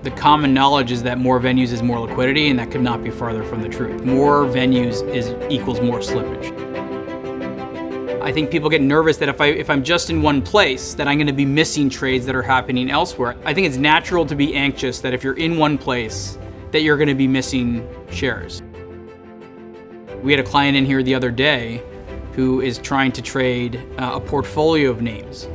The common knowledge is that more venues is more liquidity, and that could not be farther from the truth. More venues equals more slippage. I think people get nervous that if I'm just in one place, that I'm going to be missing trades that are happening elsewhere. I think it's natural to be anxious that if you're in one place, that you're going to be missing shares. We had a client in here the other day who is trying to trade a portfolio of names.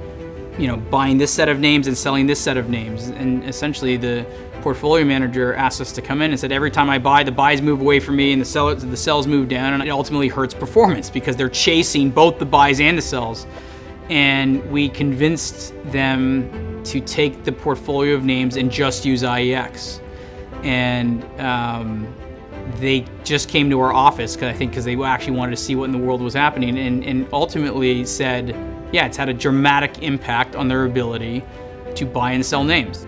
You know, buying this set of names and selling this set of names. And essentially the portfolio manager asked us to come in and said, every time I buy, the buys move away from me and the sells move down, and it ultimately hurts performance because they're chasing both the buys and the sells. And we convinced them to take the portfolio of names and just use IEX. And they just came to our office, because they actually wanted to see what in the world was happening, and ultimately said, yeah, it's had a dramatic impact on their ability to buy and sell names.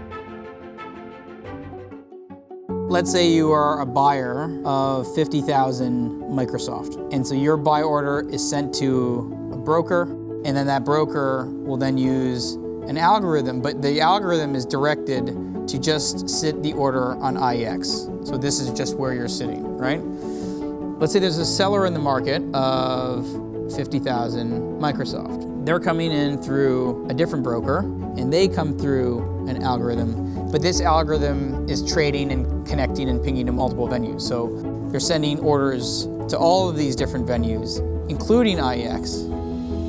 Let's say you are a buyer of 50,000 Microsoft. And so your buy order is sent to a broker, and then that broker will then use an algorithm, but the algorithm is directed to just sit the order on IEX. So this is just where you're sitting, right? Let's say there's a seller in the market of 50,000 Microsoft. They're coming in through a different broker, and they come through an algorithm, but this algorithm is trading and connecting and pinging to multiple venues. So they're sending orders to all of these different venues, including IEX,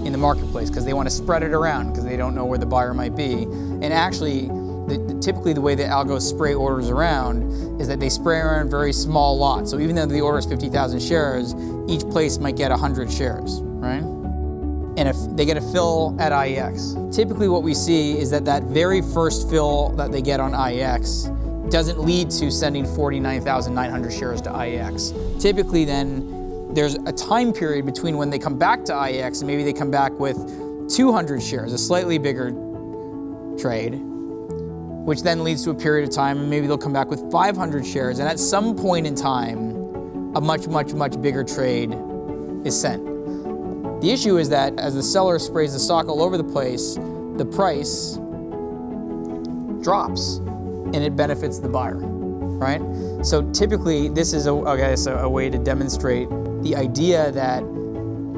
in the marketplace, because they want to spread it around, because they don't know where the buyer might be. And actually, typically the way the algos spray orders around is that they spray around very small lots. So even though the order is 50,000 shares, each place might get 100 shares, right? And if they get a fill at IEX, typically what we see is that very first fill that they get on IEX doesn't lead to sending 49,900 shares to IEX. Typically then, there's a time period between when they come back to IEX and maybe they come back with 200 shares, a slightly bigger trade, which then leads to a period of time, and maybe they'll come back with 500 shares, and at some point in time, a much, much, much bigger trade is sent. The issue is that as the seller sprays the stock all over the place, the price drops, and it benefits the buyer, right? So typically, this is a way to demonstrate the idea that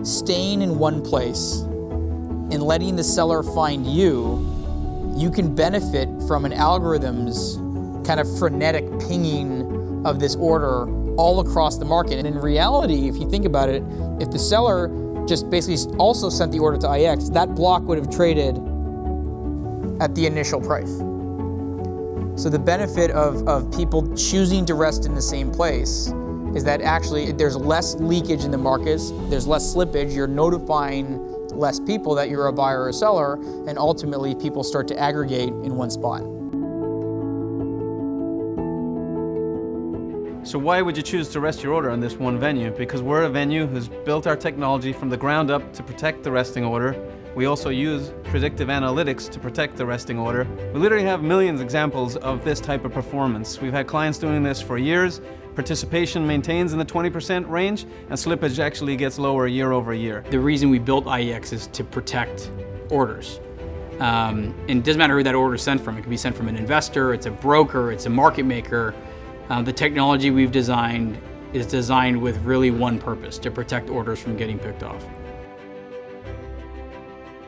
staying in one place and letting the seller find you can benefit from an algorithm's kind of frenetic pinging of this order all across the market. And in reality, if you think about it, if the seller just basically also sent the order to IEX, that block would have traded at the initial price. So the benefit of people choosing to rest in the same place is that actually there's less leakage in the markets, there's less slippage, you're notifying less people that you're a buyer or a seller, and ultimately people start to aggregate in one spot. So why would you choose to rest your order on this one venue? Because we're a venue who's built our technology from the ground up to protect the resting order. We also use predictive analytics to protect the resting order. We literally have millions of examples of this type of performance. We've had clients doing this for years. Participation maintains in the 20% range, and slippage actually gets lower year over year. The reason we built IEX is to protect orders. And it doesn't matter who that order is sent from. It can be sent from an investor, it's a broker, it's a market maker. The technology we've designed is designed with really one purpose, to protect orders from getting picked off.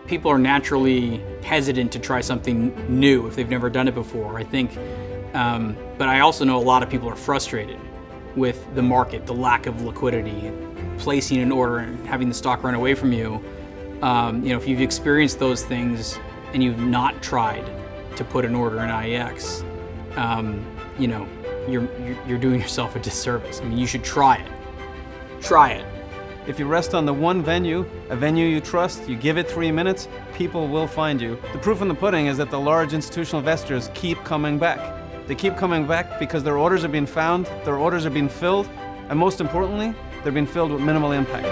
People are naturally hesitant to try something new if they've never done it before, I think. But I also know a lot of people are frustrated with the market, the lack of liquidity, placing an order and having the stock run away from you. If you've experienced those things and you've not tried to put an order in IEX, you're doing yourself a disservice. I mean, you should try it. Try it. If you rest on the one venue, a venue you trust, you give it 3 minutes, people will find you. The proof in the pudding is that the large institutional investors keep coming back. They keep coming back because their orders are being found, their orders are being filled, and most importantly, they're being filled with minimal impact.